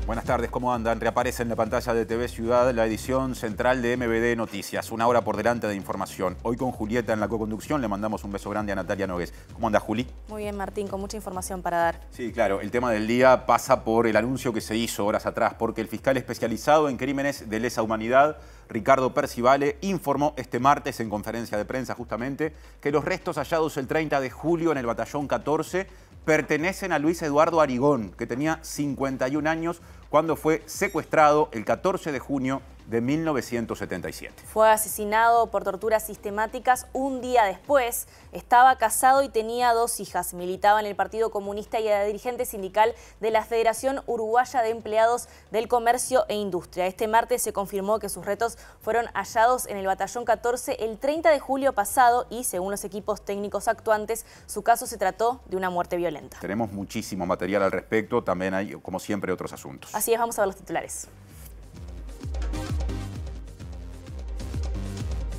Buenas tardes, ¿cómo andan? Reaparece en la pantalla de TV Ciudad la edición central de MBD Noticias. Una hora por delante de información. Hoy con Julieta en la coconducción le mandamos un beso grande a Natalia Nogués. ¿Cómo anda, Juli? Muy bien, Martín, con mucha información para dar. Sí, claro. El tema del día pasa por el anuncio que se hizo horas atrás, porque el fiscal especializado en crímenes de lesa humanidad, Ricardo Percivale, informó este martes en conferencia de prensa justamente que los restos hallados el 30 de julio en el batallón 14 pertenecen a Luis Eduardo Arigón, que tenía 51 años cuando fue secuestrado el 14 de junio de 1977. Fue asesinado por torturas sistemáticas un día después. Estaba casado y tenía 2 hijas. Militaba en el Partido Comunista y era dirigente sindical de la Federación Uruguaya de Empleados del Comercio e Industria. Este martes se confirmó que sus restos fueron hallados en el batallón 14 el 30 de julio pasado y, según los equipos técnicos actuantes, su caso se trató de una muerte violenta. Tenemos muchísimo material al respecto, también hay, como siempre, otros asuntos. Así es, vamos a ver los titulares.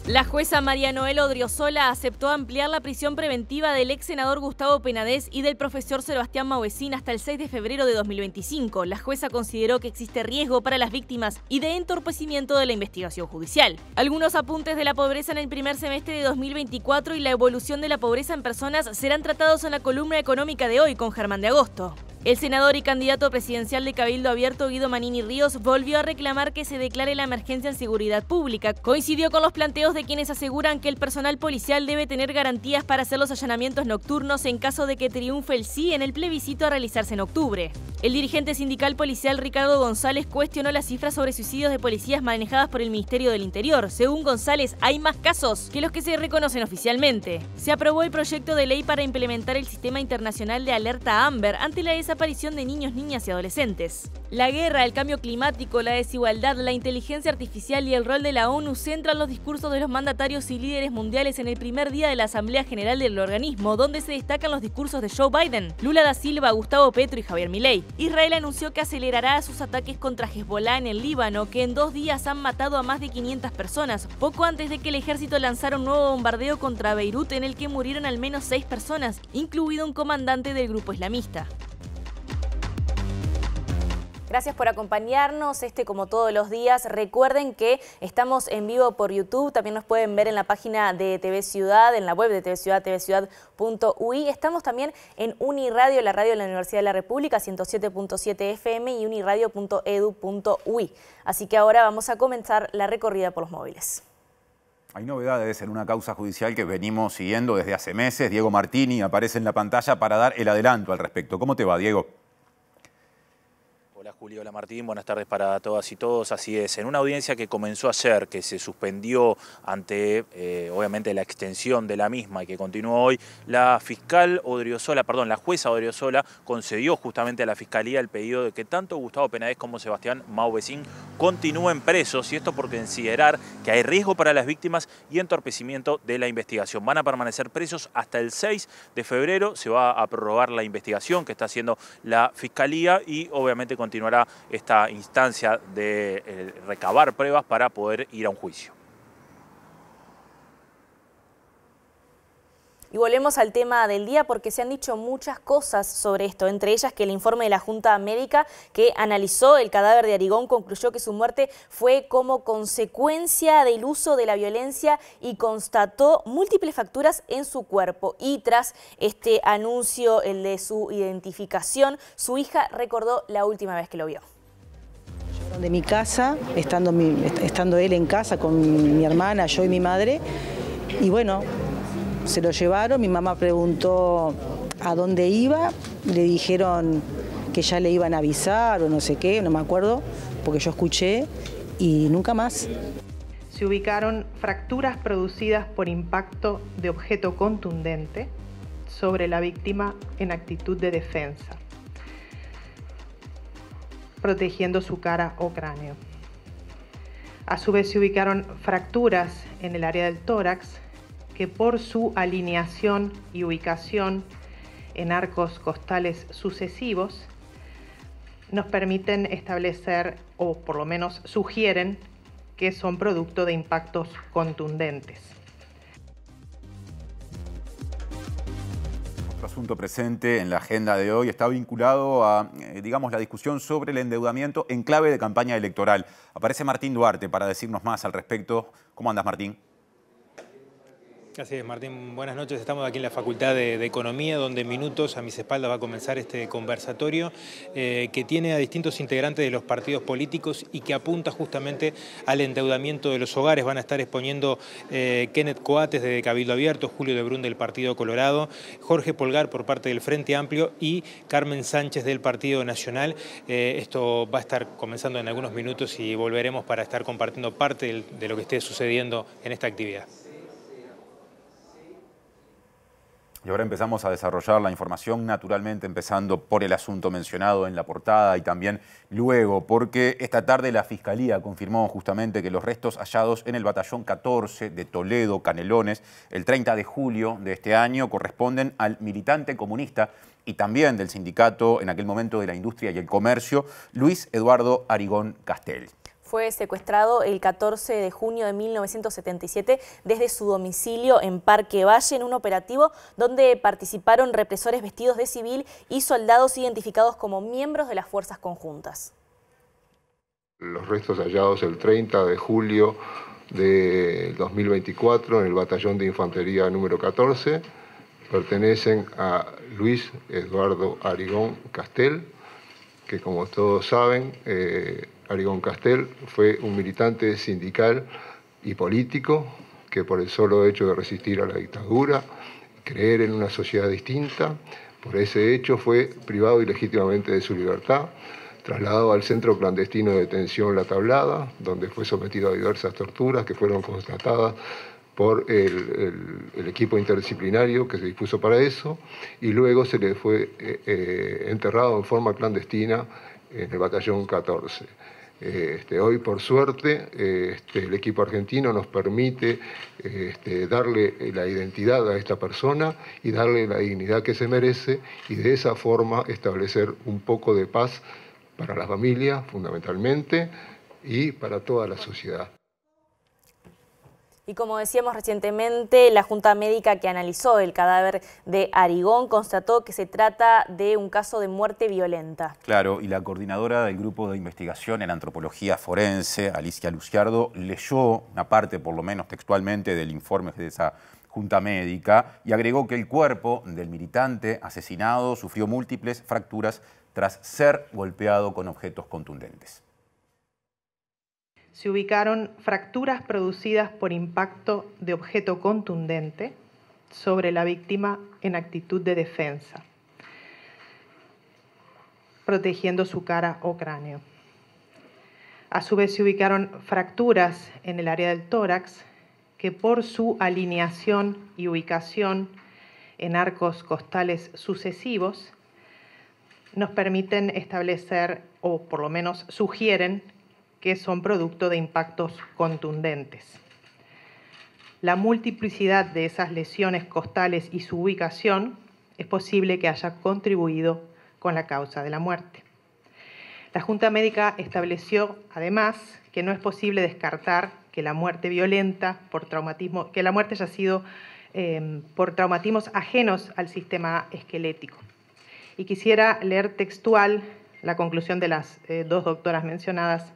La jueza María Noel Odriozola aceptó ampliar la prisión preventiva del ex senador Gustavo Penades y del profesor Sebastián Mauesín hasta el 6 de febrero de 2025. La jueza consideró que existe riesgo para las víctimas y de entorpecimiento de la investigación judicial. Algunos apuntes de la pobreza en el primer semestre de 2024 y la evolución de la pobreza en personas serán tratados en la columna económica de hoy con Germán de Agosto. El senador y candidato presidencial de Cabildo Abierto, Guido Manini Ríos, volvió a reclamar que se declare la emergencia en seguridad pública. Coincidió con los planteos de quienes aseguran que el personal policial debe tener garantías para hacer los allanamientos nocturnos en caso de que triunfe el sí en el plebiscito a realizarse en octubre. El dirigente sindical policial Ricardo González cuestionó las cifras sobre suicidios de policías manejadas por el Ministerio del Interior. Según González, hay más casos que los que se reconocen oficialmente. Se aprobó el proyecto de ley para implementar el sistema internacional de alerta Amber ante la desaparición de niños, niñas y adolescentes. La guerra, el cambio climático, la desigualdad, la inteligencia artificial y el rol de la ONU centran los discursos de los mandatarios y líderes mundiales en el primer día de la Asamblea General del organismo, donde se destacan los discursos de Joe Biden, Lula da Silva, Gustavo Petro y Javier Milei. Israel anunció que acelerará sus ataques contra Hezbollah en el Líbano, que en 2 días han matado a más de 500 personas, poco antes de que el ejército lanzara un nuevo bombardeo contra Beirut en el que murieron al menos 6 personas, incluido un comandante del grupo islamista. Gracias por acompañarnos, como todos los días. Recuerden que estamos en vivo por YouTube, también nos pueden ver en la página de TV Ciudad, en la web de TV Ciudad, tvciudad.ui. Estamos también en Uniradio, la radio de la Universidad de la República, 107.7 FM y uniradio.edu.ui. Así que ahora vamos a comenzar la recorrida por los móviles. Hay novedades en una causa judicial que venimos siguiendo desde hace meses. Diego Martini aparece en la pantalla para dar el adelanto al respecto. ¿Cómo te va, Diego? Hola Julio, hola Martín, buenas tardes para todas y todos. Así es, en una audiencia que comenzó ayer, que se suspendió ante obviamente la extensión de la misma y que continúa hoy, la jueza Odriozola concedió justamente a la Fiscalía el pedido de que tanto Gustavo Penades como Sebastián Mauesín continúen presos, y esto por considerar que hay riesgo para las víctimas y entorpecimiento de la investigación. Van a permanecer presos hasta el 6 de febrero, se va a prorrogar la investigación que está haciendo la Fiscalía y obviamente continuará esta instancia de recabar pruebas para poder ir a un juicio. Y volvemos al tema del día porque se han dicho muchas cosas sobre esto, entre ellas que el informe de la Junta Médica que analizó el cadáver de Arigón concluyó que su muerte fue como consecuencia del uso de la violencia y constató múltiples fracturas en su cuerpo. Y tras este anuncio, el de su identificación, su hija recordó la última vez que lo vio. De mi casa, estando él en casa con mi hermana, yo y mi madre, y bueno, se lo llevaron. Mi mamá preguntó a dónde iba, le dijeron que ya le iban a avisar o no sé qué, no me acuerdo, porque yo escuché y nunca más. Se ubicaron fracturas producidas por impacto de objeto contundente sobre la víctima en actitud de defensa, protegiendo su cara o cráneo. A su vez se ubicaron fracturas en el área del tórax que por su alineación y ubicación en arcos costales sucesivos nos permiten establecer, o por lo menos sugieren, que son producto de impactos contundentes. asunto presente en la agenda de hoy está vinculado a, digamos, la discusión sobre el endeudamiento en clave de campaña electoral. Aparece Martín Duarte para decirnos más al respecto. ¿Cómo andas, Martín? Así es, Martín, buenas noches. Estamos aquí en la Facultad de Economía, donde en minutos a mis espaldas va a comenzar este conversatorio que tiene a distintos integrantes de los partidos políticos y que apunta justamente al endeudamiento de los hogares. Van a estar exponiendo Kenneth Coates de Cabildo Abierto, Julio de Brun del Partido Colorado, Jorge Polgar por parte del Frente Amplio y Carmen Sánchez del Partido Nacional. Esto va a estar comenzando en algunos minutos y volveremos para estar compartiendo parte de lo que esté sucediendo en esta actividad. Y ahora empezamos a desarrollar la información, naturalmente empezando por el asunto mencionado en la portada y también luego, porque esta tarde la Fiscalía confirmó justamente que los restos hallados en el batallón 14 de Toledo, Canelones, el 30 de julio de este año corresponden al militante comunista y también del sindicato en aquel momento de la industria y el comercio, Luis Eduardo Arigón Castel. Fue secuestrado el 14 de junio de 1977 desde su domicilio en Parque Valle en un operativo donde participaron represores vestidos de civil y soldados identificados como miembros de las fuerzas conjuntas. Los restos hallados el 30 de julio de 2024 en el batallón de infantería número 14 pertenecen a Luis Eduardo Arigón Castel, que como todos saben, Arigón Castel fue un militante sindical y político que por el solo hecho de resistir a la dictadura, creer en una sociedad distinta, por ese hecho fue privado ilegítimamente de su libertad, trasladado al centro clandestino de detención La Tablada, donde fue sometido a diversas torturas que fueron constatadas por el equipo interdisciplinario que se dispuso para eso, y luego se le fue enterrado en forma clandestina en el batallón 14. Hoy, por suerte, el equipo argentino nos permite darle la identidad a esta persona y darle la dignidad que se merece y de esa forma establecer un poco de paz para la familia, fundamentalmente, y para toda la sociedad. Y como decíamos recientemente, la Junta Médica que analizó el cadáver de Arigón constató que se trata de un caso de muerte violenta. Claro, y la coordinadora del Grupo de Investigación en Antropología Forense, Alicia Luciardo, leyó una parte, por lo menos textualmente, del informe de esa Junta Médica y agregó que el cuerpo del militante asesinado sufrió múltiples fracturas tras ser golpeado con objetos contundentes. Se ubicaron fracturas producidas por impacto de objeto contundente sobre la víctima en actitud de defensa, protegiendo su cara o cráneo. A su vez se ubicaron fracturas en el área del tórax que por su alineación y ubicación en arcos costales sucesivos nos permiten establecer, o por lo menos sugieren, que son producto de impactos contundentes. La multiplicidad de esas lesiones costales y su ubicación es posible que haya contribuido con la causa de la muerte. La Junta Médica estableció, además, que no es posible descartar que la muerte violenta por traumatismo, que la muerte haya sido por traumatismos ajenos al sistema esquelético. Y quisiera leer textual la conclusión de las dos doctoras mencionadas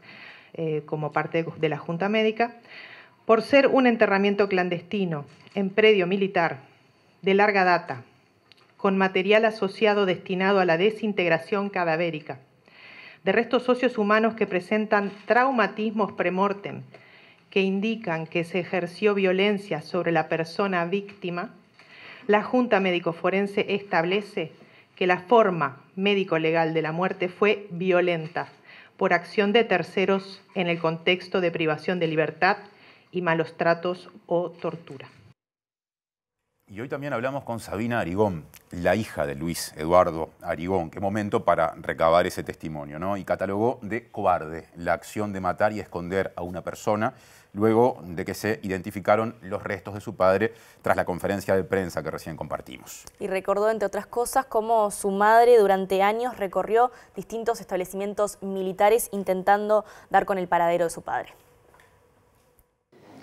como parte de la Junta Médica. Por ser un enterramiento clandestino en predio militar de larga data, con material asociado destinado a la desintegración cadavérica, de restos óseos humanos que presentan traumatismos premortem, que indican que se ejerció violencia sobre la persona víctima, la Junta Médico-Forense establece que la forma médico-legal de la muerte fue violenta, por acción de terceros en el contexto de privación de libertad y malos tratos o tortura. Y hoy también hablamos con Sabina Arigón, la hija de Luis Eduardo Arigón. Qué momento para recabar ese testimonio, ¿no? Y catalogó de cobarde la acción de matar y esconder a una persona luego de que se identificaron los restos de su padre tras la conferencia de prensa que recién compartimos. Y recordó, entre otras cosas, cómo su madre durante años recorrió distintos establecimientos militares intentando dar con el paradero de su padre.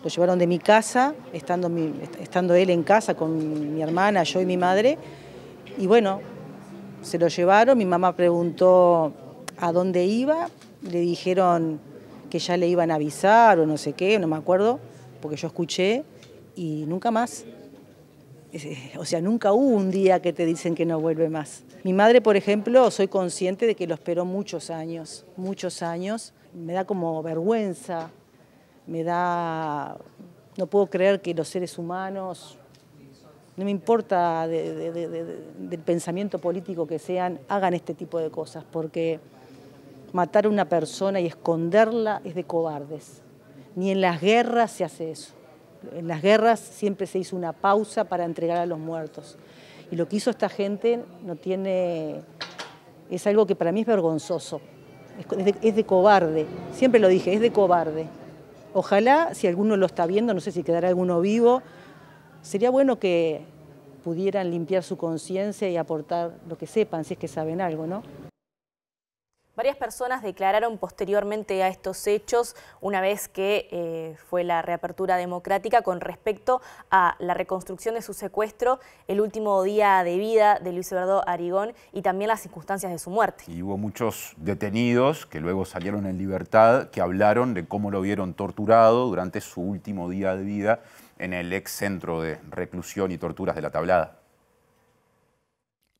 Lo llevaron de mi casa, estando él en casa con mi hermana, yo y mi madre, Y bueno, se lo llevaron, mi mamá preguntó a dónde iba, le dijeron que ya le iban a avisar o no sé qué, no me acuerdo, porque yo escuché y nunca más. O sea, nunca hubo un día que te dicen que no vuelve más. Mi madre, por ejemplo, soy consciente de que lo esperó muchos años. Me da como vergüenza, no puedo creer que los seres humanos, no me importa del pensamiento político que sean, hagan este tipo de cosas, porque matar a una persona y esconderla es de cobardes. Ni en las guerras se hace eso. En las guerras siempre se hizo una pausa para entregar a los muertos. Y lo que hizo esta gente es algo que para mí es vergonzoso. Es de cobarde. Siempre lo dije, es de cobarde. Ojalá, si alguno lo está viendo, no sé si quedará alguno vivo, sería bueno que pudieran limpiar su conciencia y aportar lo que sepan, si es que saben algo, ¿no? Varias personas declararon posteriormente a estos hechos, una vez que fue la reapertura democrática, con respecto a la reconstrucción de su secuestro, el último día de vida de Luis Eduardo Arigón y también las circunstancias de su muerte. Y hubo muchos detenidos que luego salieron en libertad, que hablaron de cómo lo vieron torturado durante su último día de vida en el ex centro de reclusión y torturas de La Tablada.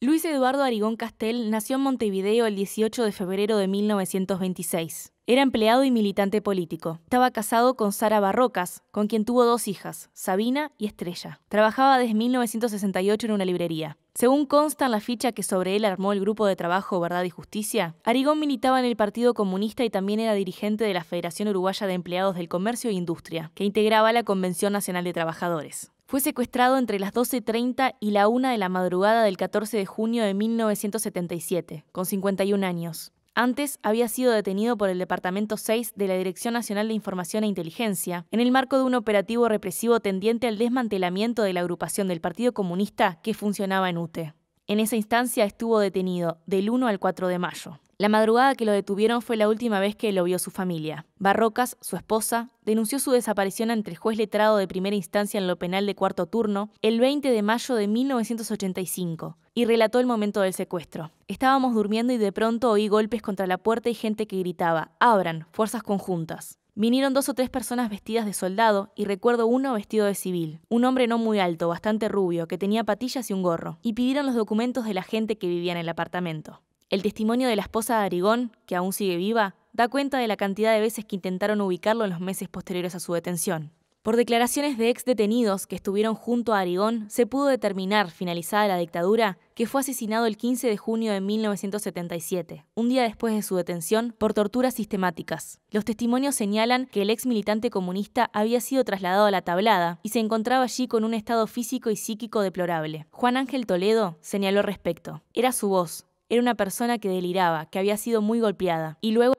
Luis Eduardo Arigón Castel nació en Montevideo el 18 de febrero de 1926. Era empleado y militante político. Estaba casado con Sara Barrocas, con quien tuvo 2 hijas, Sabina y Estrella. Trabajaba desde 1968 en una librería. Según consta en la ficha que sobre él armó el grupo de trabajo Verdad y Justicia, Arigón militaba en el Partido Comunista y también era dirigente de la Federación Uruguaya de Empleados del Comercio e Industria, que integraba la Convención Nacional de Trabajadores. Fue secuestrado entre las 12:30 y la 1 de la madrugada del 14 de junio de 1977, con 51 años. Antes había sido detenido por el Departamento 6 de la Dirección Nacional de Información e Inteligencia, en el marco de un operativo represivo tendiente al desmantelamiento de la agrupación del Partido Comunista que funcionaba en UTE. En esa instancia estuvo detenido del 1 al 4 de mayo. La madrugada que lo detuvieron fue la última vez que lo vio su familia. Barrocas, su esposa, denunció su desaparición ante el juez letrado de primera instancia en lo penal de cuarto turno el 20 de mayo de 1985 y relató el momento del secuestro. Estábamos durmiendo y de pronto oí golpes contra la puerta y gente que gritaba: «¡Abran! ¡Fuerzas conjuntas!». Vinieron 2 o 3 personas vestidas de soldado y recuerdo uno vestido de civil. Un hombre no muy alto, bastante rubio, que tenía patillas y un gorro. Y pidieron los documentos de la gente que vivía en el apartamento. El testimonio de la esposa de Arigón, que aún sigue viva, da cuenta de la cantidad de veces que intentaron ubicarlo en los meses posteriores a su detención. Por declaraciones de ex detenidos que estuvieron junto a Arigón, se pudo determinar, finalizada la dictadura, que fue asesinado el 15 de junio de 1977, un día después de su detención, por torturas sistemáticas. Los testimonios señalan que el ex militante comunista había sido trasladado a La Tablada y se encontraba allí con un estado físico y psíquico deplorable. Juan Ángel Toledo señaló al respecto: «Era su voz. Era una persona que deliraba, que había sido muy golpeada». Y luego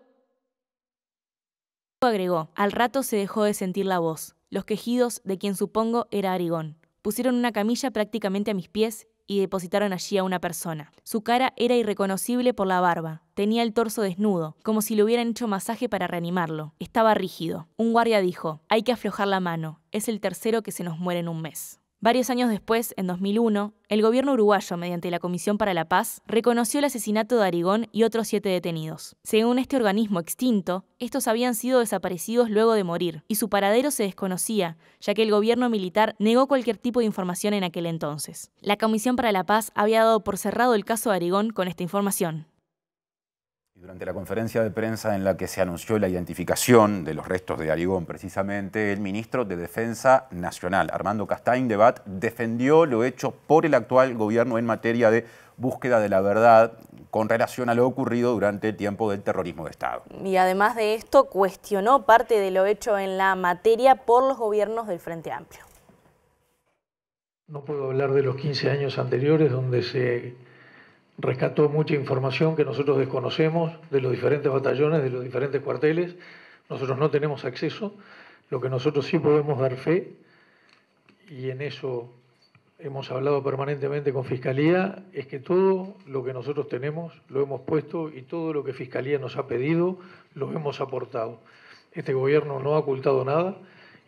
agregó: «Al rato se dejó de sentir la voz, los quejidos de quien supongo era Arigón. Pusieron una camilla prácticamente a mis pies y depositaron allí a una persona. Su cara era irreconocible por la barba. Tenía el torso desnudo, como si le hubieran hecho masaje para reanimarlo. Estaba rígido. Un guardia dijo: «Hay que aflojar la mano. Es el tercero que se nos muere en un mes». Varios años después, en 2001, el gobierno uruguayo, mediante la Comisión para la Paz, reconoció el asesinato de Arigón y otros 7 detenidos. Según este organismo extinto, estos habían sido desaparecidos luego de morir, y su paradero se desconocía, ya que el gobierno militar negó cualquier tipo de información en aquel entonces. La Comisión para la Paz había dado por cerrado el caso de Arigón con esta información. Durante la conferencia de prensa en la que se anunció la identificación de los restos de Arigón, precisamente, el ministro de Defensa Nacional, Armando Castaing-Debat, defendió lo hecho por el actual gobierno en materia de búsqueda de la verdad con relación a lo ocurrido durante el tiempo del terrorismo de Estado. Y además de esto, cuestionó parte de lo hecho en la materia por los gobiernos del Frente Amplio. No puedo hablar de los 15 años anteriores, donde se rescató mucha información que nosotros desconocemos de los diferentes batallones, de los diferentes cuarteles. Nosotros no tenemos acceso. Lo que nosotros sí podemos dar fe, y en eso hemos hablado permanentemente con Fiscalía, es que todo lo que nosotros tenemos lo hemos puesto y todo lo que Fiscalía nos ha pedido lo hemos aportado. Este gobierno no ha ocultado nada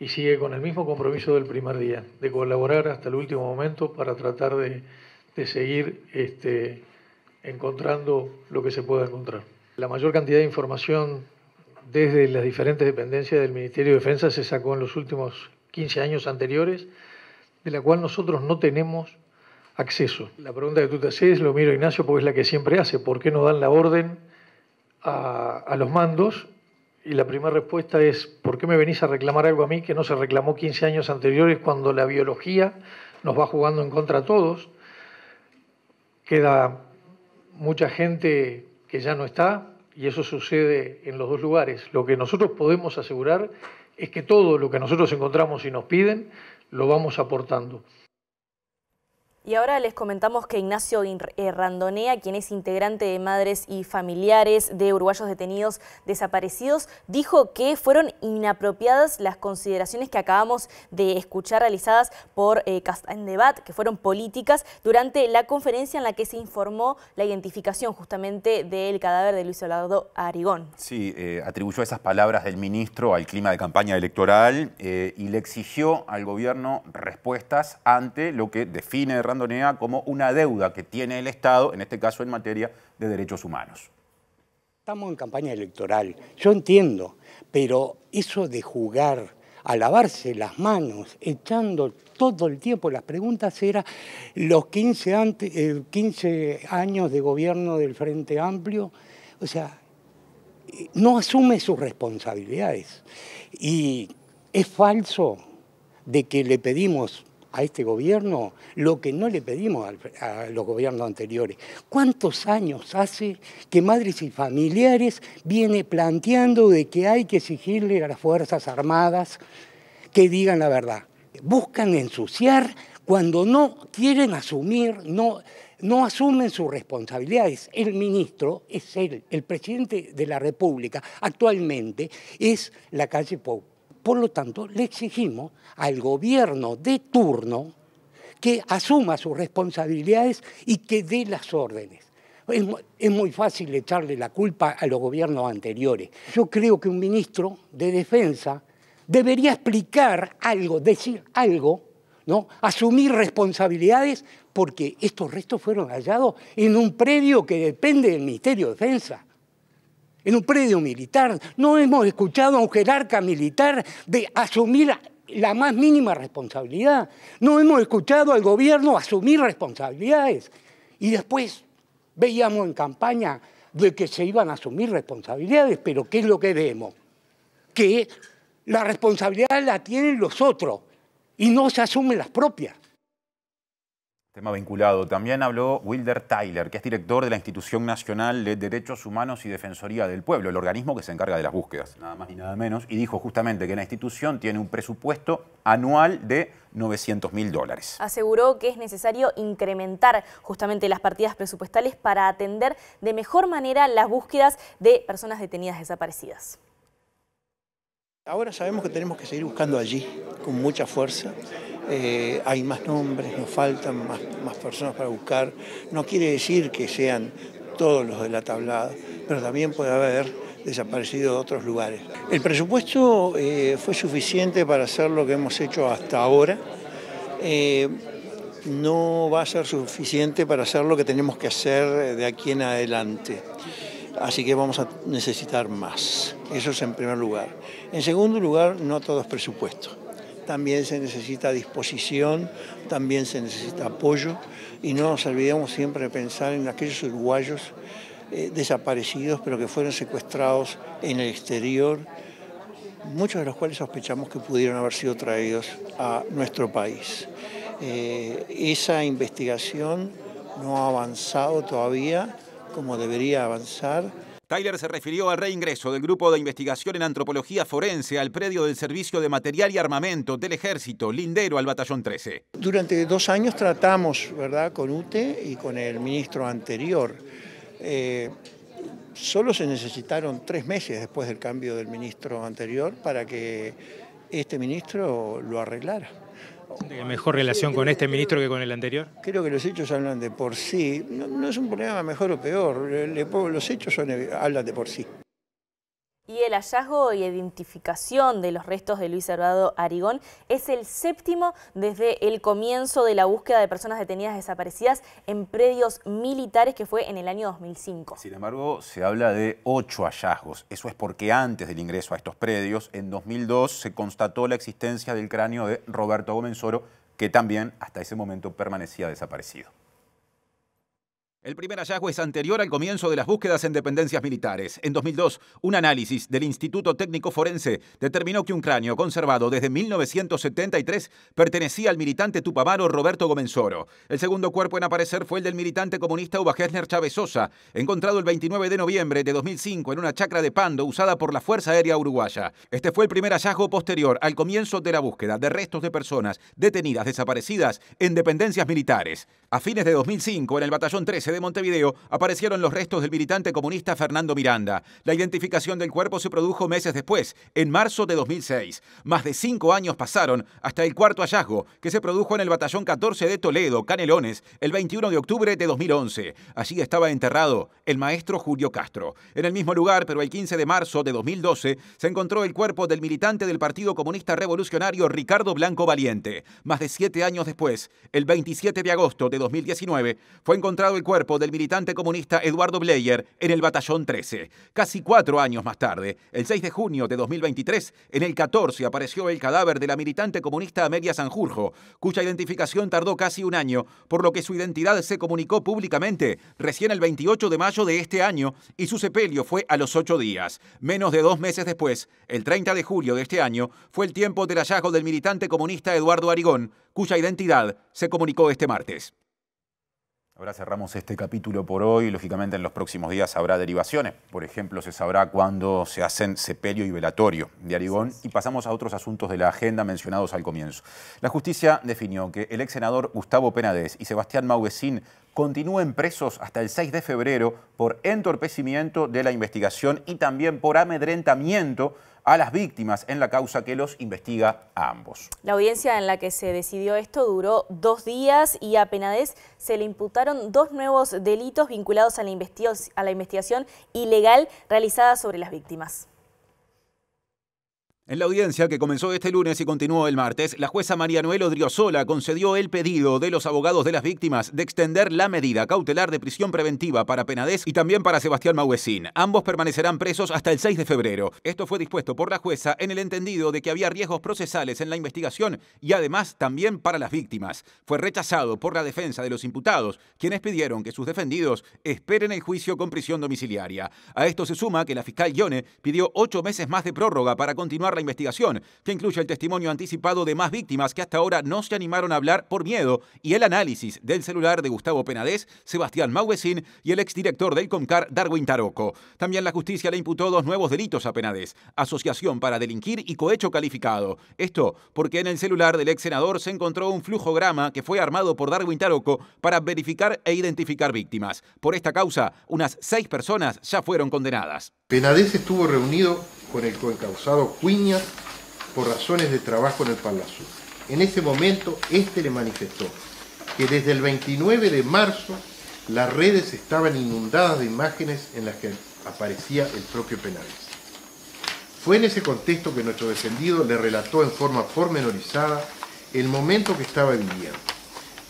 y sigue con el mismo compromiso del primer día, de colaborar hasta el último momento para tratar de de seguir encontrando lo que se pueda encontrar. La mayor cantidad de información desde las diferentes dependencias del Ministerio de Defensa se sacó en los últimos 15 años anteriores, de la cual nosotros no tenemos acceso. La pregunta que tú te haces, lo miro Ignacio, porque es la que siempre hace: ¿por qué no dan la orden a los mandos? Y la primera respuesta es: ¿por qué me venís a reclamar algo a mí que no se reclamó 15 años anteriores, cuando la biología nos va jugando en contra a todos? Queda mucha gente que ya no está, y eso sucede en los dos lugares. Lo que nosotros podemos asegurar es que todo lo que nosotros encontramos y nos piden, lo vamos aportando. Y ahora les comentamos que Ignacio Randonea, quien es integrante de Madres y Familiares de Uruguayos Detenidos Desaparecidos, dijo que fueron inapropiadas las consideraciones que acabamos de escuchar realizadas por Castaing Debat, que fueron políticas, durante la conferencia en la que se informó la identificación justamente del cadáver de Luis Eduardo Arigón. Sí, atribuyó esas palabras del ministro al clima de campaña electoral y le exigió al gobierno respuestas ante lo que define Randonea como una deuda que tiene el Estado, en este caso en materia de derechos humanos. Estamos en campaña electoral, yo entiendo, pero eso de jugar a lavarse las manos, echando todo el tiempo las preguntas, era los 15 años de gobierno del Frente Amplio, o sea, no asume sus responsabilidades. Y es falso de que le pedimos a este gobierno lo que no le pedimos a los gobiernos anteriores. ¿Cuántos años hace que Madres y Familiares viene planteando de que hay que exigirle a las Fuerzas Armadas que digan la verdad? Buscan ensuciar cuando no quieren asumir, no asumen sus responsabilidades. El ministro es él, el presidente de la República actualmente es Lacalle Pou. Por lo tanto, le exigimos al gobierno de turno que asuma sus responsabilidades y que dé las órdenes. Es muy fácil echarle la culpa a los gobiernos anteriores. Yo creo que un ministro de Defensa debería explicar algo, decir algo, ¿no? Asumir responsabilidades, porque estos restos fueron hallados en un predio que depende del Ministerio de Defensa. En un predio militar. No hemos escuchado a un jerarca militar de asumir la más mínima responsabilidad. No hemos escuchado al gobierno asumir responsabilidades. Y después veíamos en campaña de que se iban a asumir responsabilidades, pero ¿qué es lo que vemos? Que la responsabilidad la tienen los otros y no se asumen las propias. Tema vinculado. También habló Wilder Tyler, que es director de la Institución Nacional de Derechos Humanos y Defensoría del Pueblo, el organismo que se encarga de las búsquedas, nada más ni nada menos, y dijo justamente que la institución tiene un presupuesto anual de $900.000. Aseguró que es necesario incrementar justamente las partidas presupuestales para atender de mejor manera las búsquedas de personas detenidas desaparecidas. Ahora sabemos que tenemos que seguir buscando allí con mucha fuerza. Hay más nombres, nos faltan más personas para buscar. No quiere decir que sean todos los de la tablada, pero también puede haber desaparecido de otros lugares. El presupuesto fue suficiente para hacer lo que hemos hecho hasta ahora. No va a ser suficiente para hacer lo que tenemos que hacer de aquí en adelante. Así que vamos a necesitar más. Eso es en primer lugar. En segundo lugar, no todo es presupuesto. También se necesita disposición, también se necesita apoyo, y no nos olvidemos siempre de pensar en aquellos uruguayos desaparecidos, pero que fueron secuestrados en el exterior, muchos de los cuales sospechamos que pudieron haber sido traídos a nuestro país. Esa investigación no ha avanzado todavía como debería avanzar. Tyler se refirió al reingreso del Grupo de Investigación en Antropología Forense al predio del Servicio de Material y Armamento del Ejército, lindero al Batallón 13. Durante 2 años tratamos, ¿verdad?, con UTE y con el ministro anterior. Solo se necesitaron 3 meses después del cambio del ministro anterior para que este ministro lo arreglara. ¿Mejor relación con este ministro que con el anterior? Creo que los hechos hablan de por sí. No es un problema mejor o peor. Los hechos hablan de por sí. Y el hallazgo y identificación de los restos de Luis Eduardo Arigón es el 7º desde el comienzo de la búsqueda de personas detenidas desaparecidas en predios militares, que fue en el año 2005. Sin embargo, se habla de 8 hallazgos. Eso es porque antes del ingreso a estos predios, en 2002, se constató la existencia del cráneo de Roberto Comensoro, que también hasta ese momento permanecía desaparecido. El primer hallazgo es anterior al comienzo de las búsquedas en dependencias militares. En 2002, un análisis del Instituto Técnico Forense determinó que un cráneo conservado desde 1973 pertenecía al militante tupamaro Roberto Comensoro. El segundo cuerpo en aparecer fue el del militante comunista Uba Gessner Chávez Sosa, encontrado el 29 de noviembre de 2005 en una chacra de Pando usada por la Fuerza Aérea Uruguaya. Este fue el primer hallazgo posterior al comienzo de la búsqueda de restos de personas detenidas desaparecidas en dependencias militares. A fines de 2005, en el Batallón 13 de Montevideo, aparecieron los restos del militante comunista Fernando Miranda. La identificación del cuerpo se produjo meses después, en marzo de 2006. Más de 5 años pasaron hasta el cuarto hallazgo, que se produjo en el Batallón 14 de Toledo, Canelones, el 21 de octubre de 2011. Allí estaba enterrado el maestro Julio Castro. En el mismo lugar, pero el 15 de marzo de 2012, se encontró el cuerpo del militante del Partido Comunista Revolucionario Ricardo Blanco Valiente. Más de 7 años después, el 27 de agosto de 2019, fue encontrado el cuerpo del militante comunista Eduardo Bleyer en el Batallón 13. Casi 4 años más tarde, el 6 de junio de 2023, en el 14 apareció el cadáver de la militante comunista Amelia Sanjurjo, cuya identificación tardó casi un año, por lo que su identidad se comunicó públicamente recién el 28 de mayo de este año y su sepelio fue a los 8 días. Menos de 2 meses después, el 30 de julio de este año, fue el tiempo del hallazgo del militante comunista Eduardo Arigón, cuya identidad se comunicó este martes. Ahora cerramos este capítulo por hoy. Lógicamente en los próximos días habrá derivaciones. Por ejemplo, se sabrá cuándo se hacen sepelio y velatorio de Arigón. Y pasamos a otros asuntos de la agenda mencionados al comienzo. La justicia definió que el ex senador Gustavo Penades y Sebastián Mauguecín continúen presos hasta el 6 de febrero por entorpecimiento de la investigación y también por amedrentamiento a las víctimas en la causa que los investiga a ambos. La audiencia en la que se decidió esto duró 2 días y a Penades se le imputaron 2 nuevos delitos vinculados a la investigación ilegal realizada sobre las víctimas. En la audiencia que comenzó este lunes y continuó el martes, la jueza María Noel Odriozola concedió el pedido de los abogados de las víctimas de extender la medida cautelar de prisión preventiva para Penades y también para Sebastián Mauguecín. Ambos permanecerán presos hasta el 6 de febrero. Esto fue dispuesto por la jueza en el entendido de que había riesgos procesales en la investigación y además también para las víctimas. Fue rechazado por la defensa de los imputados, quienes pidieron que sus defendidos esperen el juicio con prisión domiciliaria. A esto se suma que la fiscal Ione pidió 8 meses más de prórroga para continuar la investigación, que incluye el testimonio anticipado de más víctimas que hasta ahora no se animaron a hablar por miedo y el análisis del celular de Gustavo Penades, Sebastián Mauguecín y el exdirector del CONCAR, Darwin Taroco. También la justicia le imputó 2 nuevos delitos a Penades: asociación para delinquir y cohecho calificado. Esto porque en el celular del ex senador se encontró un flujograma que fue armado por Darwin Taroco para verificar e identificar víctimas. Por esta causa, unas 6 personas ya fueron condenadas. Penades estuvo reunido con el coencausado Cuña por razones de trabajo en el Pala Sur. En ese momento, este le manifestó que desde el 29 de marzo las redes estaban inundadas de imágenes en las que aparecía el propio Penades. Fue en ese contexto que nuestro defendido le relató en forma pormenorizada el momento que estaba viviendo.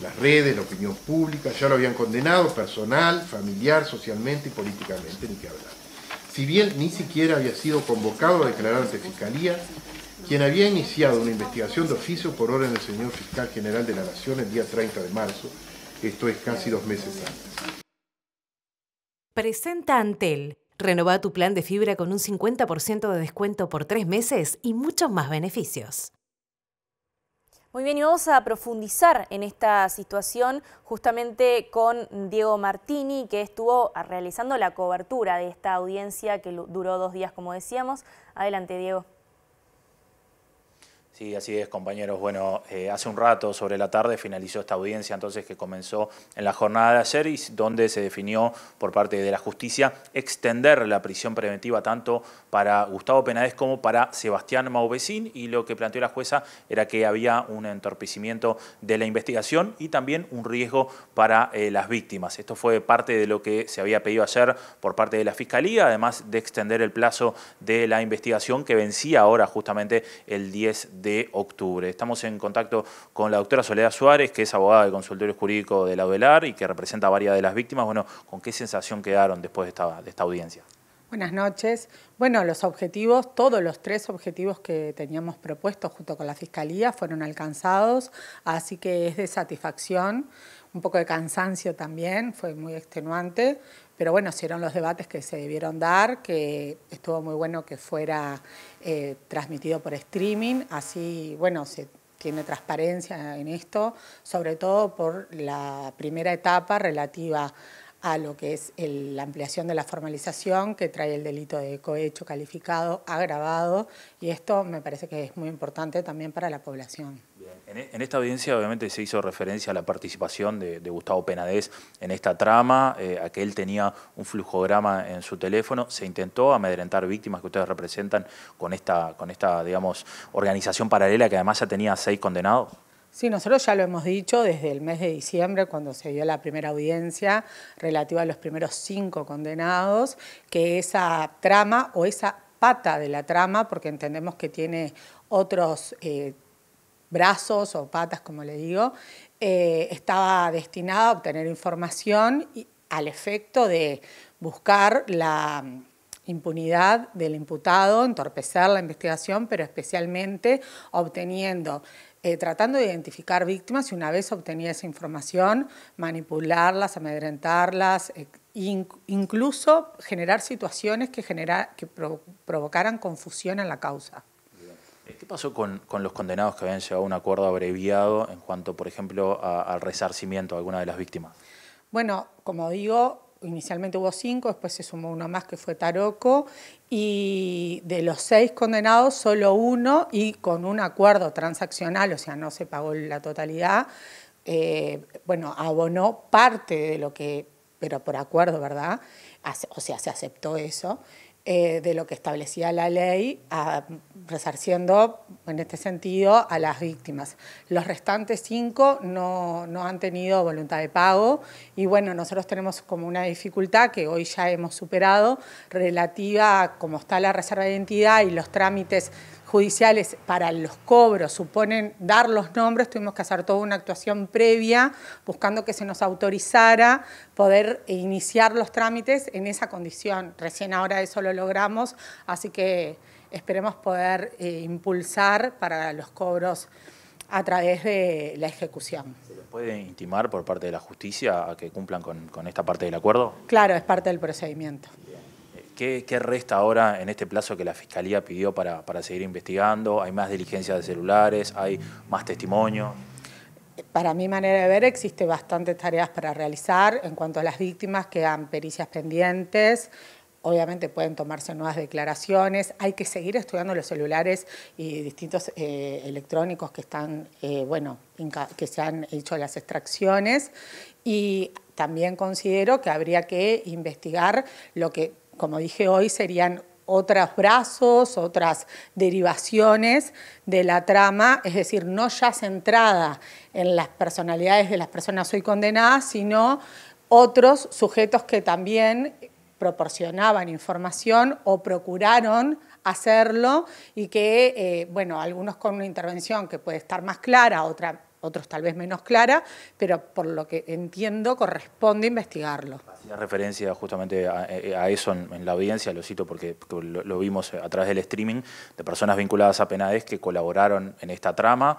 Las redes, la opinión pública ya lo habían condenado personal, familiar, socialmente y políticamente, ni que hablar. Si bien ni siquiera había sido convocado a declarar ante Fiscalía, quien había iniciado una investigación de oficio por orden del señor Fiscal General de la Nación el día 30 de marzo, esto es casi 2 meses antes. Presenta Antel. Renova tu plan de fibra con un 50% de descuento por 3 meses y muchos más beneficios. Muy bien, y vamos a profundizar en esta situación justamente con Diego Martini, que estuvo realizando la cobertura de esta audiencia que duró 2 días, como decíamos. Adelante, Diego. Sí, así es, compañeros. Bueno, hace un rato, sobre la tarde, finalizó esta audiencia entonces que comenzó en la jornada de ayer y donde se definió por parte de la justicia extender la prisión preventiva tanto para Gustavo Penades como para Sebastián Maubesín, y lo que planteó la jueza era que había un entorpecimiento de la investigación y también un riesgo para las víctimas. Esto fue parte de lo que se había pedido ayer por parte de la Fiscalía, además de extender el plazo de la investigación que vencía ahora justamente el 10 de octubre. Estamos en contacto con la doctora Soledad Suárez, que es abogada del consultorio jurídico de la UDELAR y que representa a varias de las víctimas. Bueno, ¿con qué sensación quedaron después de esta audiencia? Buenas noches. Bueno, los objetivos, todos los 3 objetivos que teníamos propuestos junto con la Fiscalía fueron alcanzados, así que es de satisfacción, un poco de cansancio también, fue muy extenuante, pero bueno, fueron los debates que se debieron dar, que estuvo muy bueno que fuera transmitido por streaming, así, bueno, se tiene transparencia en esto, sobre todo por la primera etapa relativa a lo que es la ampliación de la formalización que trae el delito de cohecho calificado agravado, y esto me parece que es muy importante también para la población. Bien. En esta audiencia obviamente se hizo referencia a la participación de Gustavo Penades en esta trama, a que él tenía un flujograma en su teléfono. Se intentó amedrentar víctimas que ustedes representan con esta digamos, organización paralela que además ya tenía 6 condenados. Sí, nosotros ya lo hemos dicho desde el mes de diciembre, cuando se dio la primera audiencia relativa a los primeros 5 condenados, que esa trama o esa pata de la trama, porque entendemos que tiene otros brazos o patas, como le digo, estaba destinada a obtener información al efecto de buscar la impunidad del imputado, entorpecer la investigación, pero especialmente obteniendo, tratando de identificar víctimas y una vez obtenida esa información, manipularlas, amedrentarlas, incluso generar situaciones que provocaran confusión en la causa. ¿Qué pasó con los condenados que habían llegado a un acuerdo abreviado en cuanto, por ejemplo, al resarcimiento de alguna de las víctimas? Bueno, como digo, inicialmente hubo 5, después se sumó uno más que fue Taroco, y de los 6 condenados solo 1, y con un acuerdo transaccional, o sea, no se pagó la totalidad, bueno, abonó parte de lo que, pero por acuerdo, ¿verdad? O sea, se aceptó eso, de lo que establecía la ley, resarciendo en este sentido a las víctimas. Los restantes 5 no han tenido voluntad de pago y bueno, nosotros tenemos como una dificultad que hoy ya hemos superado relativa a cómo está la reserva de identidad y los trámites judiciales para los cobros suponen dar los nombres, tuvimos que hacer toda una actuación previa buscando que se nos autorizara poder iniciar los trámites en esa condición. Recién ahora eso lo logramos, así que esperemos poder impulsar para los cobros a través de la ejecución. ¿Se les puede intimar por parte de la justicia a que cumplan con esta parte del acuerdo? Claro, es parte del procedimiento. ¿Qué resta ahora en este plazo que la Fiscalía pidió para seguir investigando? ¿Hay más diligencias de celulares? ¿Hay más testimonios? Para mi manera de ver, existe bastantes tareas para realizar. En cuanto a las víctimas, quedan pericias pendientes. Obviamente pueden tomarse nuevas declaraciones. Hay que seguir estudiando los celulares y distintos electrónicos que están, que se han hecho las extracciones. Y también considero que habría que investigar lo que, como dije hoy, serían otros brazos, otras derivaciones de la trama, es decir, no ya centrada en las personalidades de las personas hoy condenadas, sino otros sujetos que también proporcionaban información o procuraron hacerlo y que, algunos con una intervención que puede estar más clara, otros tal vez menos clara, pero por lo que entiendo corresponde investigarlo. Hacía referencia justamente a eso en la audiencia, lo cito porque lo vimos a través del streaming, de personas vinculadas a Penades que colaboraron en esta trama,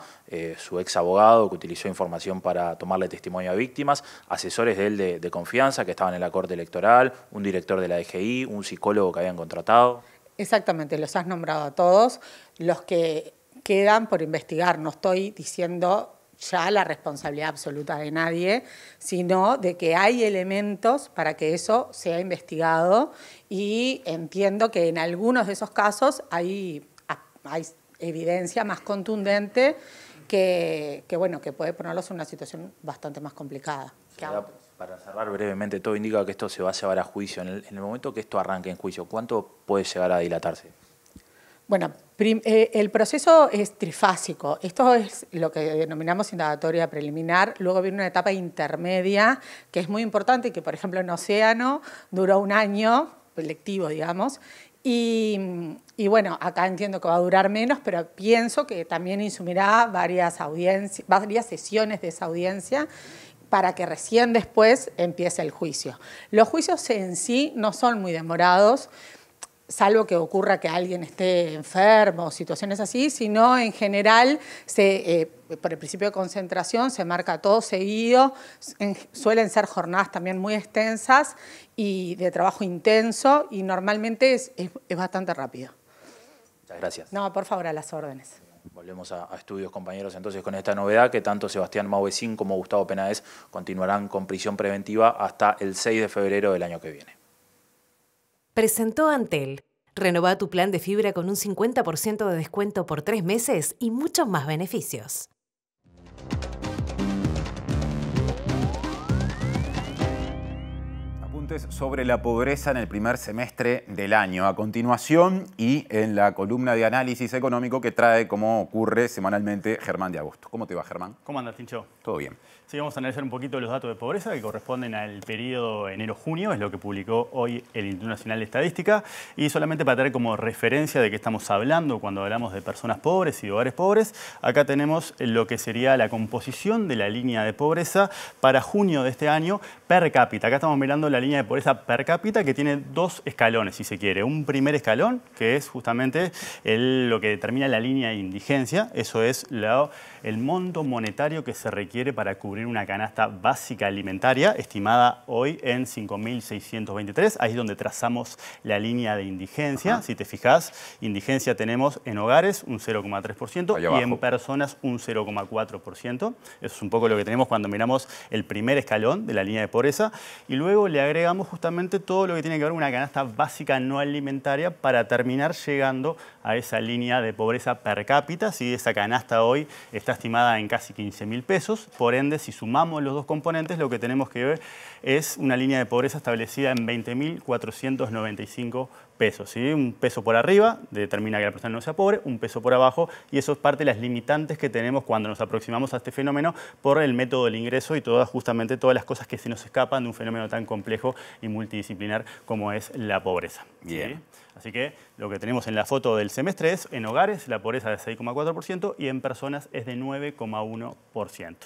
su ex abogado que utilizó información para tomarle testimonio a víctimas, asesores de él de confianza que estaban en la Corte Electoral, un director de la DGI, un psicólogo que habían contratado. Exactamente, los has nombrado a todos, los que quedan por investigar, no estoy diciendo ya la responsabilidad absoluta de nadie, sino de que hay elementos para que eso sea investigado y entiendo que en algunos de esos casos hay evidencia más contundente que puede ponerlos en una situación bastante más complicada que a otros. Para cerrar brevemente, todo indica que esto se va a llevar a juicio. En el momento que esto arranque en juicio, ¿cuánto puede llegar a dilatarse? Bueno, el proceso es trifásico. Esto es lo que denominamos indagatoria preliminar. Luego viene una etapa intermedia que es muy importante y que, por ejemplo, en Océano duró 1 año, lectivo, digamos. Y bueno, acá entiendo que va a durar menos, pero pienso que también insumirá varias sesiones de esa audiencia para que recién después empiece el juicio. Los juicios en sí no son muy demorados, salvo que ocurra que alguien esté enfermo o situaciones así, sino en general, por el principio de concentración, se marca todo seguido, suelen ser jornadas también muy extensas y de trabajo intenso, y normalmente es bastante rápido. Muchas gracias. No, por favor, a las órdenes. Volvemos a estudios, compañeros, entonces con esta novedad que tanto Sebastián Mauvecín como Gustavo Penades continuarán con prisión preventiva hasta el 6 de febrero del año que viene. Presentó Antel. Renová tu plan de fibra con un 50% de descuento por 3 meses y muchos más beneficios. Apuntes sobre la pobreza en el primer semestre del año. A continuación y en la columna de análisis económico que trae, como ocurre semanalmente, Germán de Agosto. ¿Cómo te va, Germán? ¿Cómo andas, Tincho? Todo bien. Sí, vamos a analizar un poquito los datos de pobreza que corresponden al periodo enero-junio, es lo que publicó hoy el Instituto Nacional de Estadística, y solamente para tener como referencia de qué estamos hablando cuando hablamos de personas pobres y de hogares pobres, acá tenemos lo que sería la composición de la línea de pobreza para junio de este año per cápita. Acá estamos mirando la línea de pobreza per cápita que tiene 2 escalones, si se quiere. Un primer escalón, que es justamente lo que determina la línea de indigencia, eso es el monto monetario que se requiere para cubrir una canasta básica alimentaria, estimada hoy en 5.623. Ahí es donde trazamos la línea de indigencia. Si te fijas, indigencia tenemos en hogares un 0,3% y en personas un 0,4%. Eso es un poco lo que tenemos cuando miramos el primer escalón de la línea de pobreza. Y luego le agregamos justamente todo lo que tiene que ver con una canasta básica no alimentaria para terminar llegando a esa línea de pobreza per cápita. Si esa canasta hoy está estimada en casi 15.000 pesos, por ende, si sumamos los 2 componentes, lo que tenemos que ver es una línea de pobreza establecida en 20.495 pesos. ¿Sí? Un peso por arriba determina que la persona no sea pobre, un peso por abajo, y eso es parte de las limitantes que tenemos cuando nos aproximamos a este fenómeno por el método del ingreso y justamente todas las cosas que se nos escapan de un fenómeno tan complejo y multidisciplinar como es la pobreza. Bien. ¿Sí? Así que lo que tenemos en la foto del semestre es en hogares la pobreza de 6,4% y en personas es de 9,1%.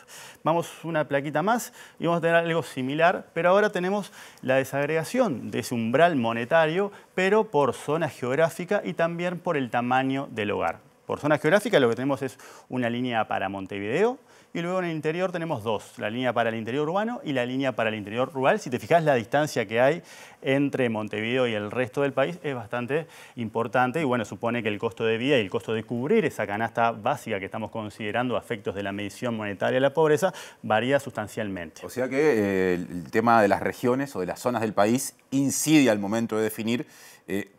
Vamos una plaquita más y vamos a tener algo similar, pero ahora tenemos la desagregación de ese umbral monetario, pero por zona geográfica y también por el tamaño del hogar. Por zona geográfica lo que tenemos es una línea para Montevideo, y luego en el interior tenemos 2, la línea para el interior urbano y la línea para el interior rural. Si te fijas, la distancia que hay entre Montevideo y el resto del país es bastante importante y bueno, supone que el costo de vida y el costo de cubrir esa canasta básica que estamos considerando a efectos de la medición monetaria de la pobreza varía sustancialmente. O sea que el tema de las regiones o de las zonas del país incide al momento de definir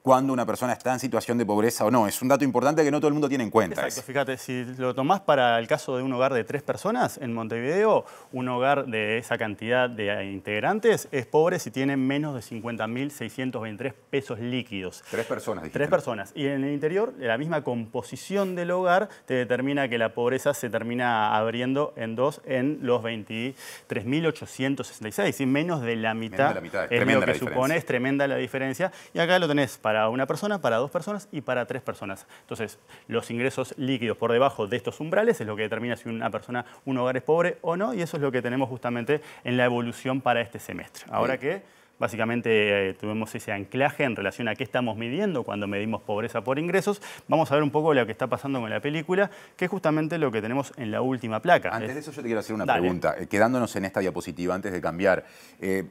cuándo una persona está en situación de pobreza o no. Es un dato importante que no todo el mundo tiene en cuenta. Exacto, fíjate, si lo tomás para el caso de un hogar de 3 personas, en Montevideo, un hogar de esa cantidad de integrantes es pobre si tiene menos de 50.623 pesos líquidos. 3 personas, dijiste. 3 personas. Y en el interior, la misma composición del hogar te determina que la pobreza se termina abriendo en 2 en los 23.866, y menos de la mitad. Es lo que supone, es tremenda la diferencia. Y acá lo tenés para una persona, para 2 personas y para 3 personas. Entonces, los ingresos líquidos por debajo de estos umbrales es lo que determina si una persona, un hogar es pobre o no, y eso es lo que tenemos justamente en la evolución para este semestre. Ahora que básicamente tuvimos ese anclaje en relación a qué estamos midiendo cuando medimos pobreza por ingresos, vamos a ver un poco lo que está pasando con la película, que es justamente lo que tenemos en la última placa. Antes de eso yo te quiero hacer una pregunta, quedándonos en esta diapositiva antes de cambiar.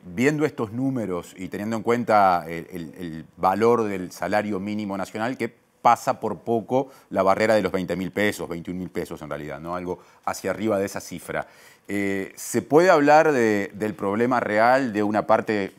Viendo estos números y teniendo en cuenta el valor del salario mínimo nacional, que pasa por poco la barrera de los 20.000 pesos, 21.000 pesos en realidad, ¿no? Algo hacia arriba de esa cifra. ¿Se puede hablar del problema real de una parte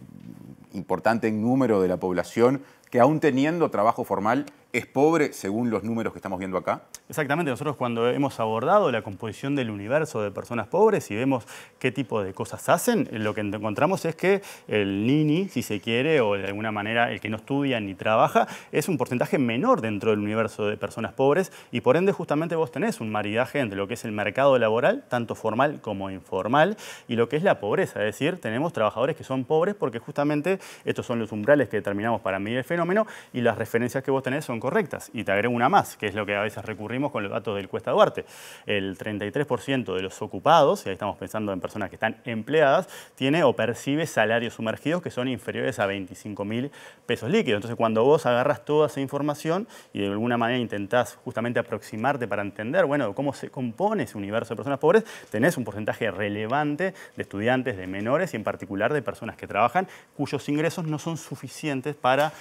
importante en número de la población que aún teniendo trabajo formal es pobre según los números que estamos viendo acá? Exactamente, nosotros cuando hemos abordado la composición del universo de personas pobres y vemos qué tipo de cosas hacen, lo que encontramos es que el nini, si se quiere, o de alguna manera el que no estudia ni trabaja, es un porcentaje menor dentro del universo de personas pobres y por ende justamente vos tenés un maridaje entre lo que es el mercado laboral, tanto formal como informal, y lo que es la pobreza, es decir, tenemos trabajadores que son pobres porque justamente estos son los umbrales que determinamos para medir el fenómeno y las referencias que vos tenés son correctas. Y te agrego una más, que es lo que a veces recurrimos con los datos del Cuesta Duarte. El 33% de los ocupados, y ahí estamos pensando en personas que están empleadas, tiene o percibe salarios sumergidos que son inferiores a 25.000 pesos líquidos. Entonces, cuando vos agarras toda esa información y de alguna manera intentás justamente aproximarte para entender, bueno, cómo se compone ese universo de personas pobres, tenés un porcentaje relevante de estudiantes, de menores y en particular de personas que trabajan, cuyos ingresos no son suficientes para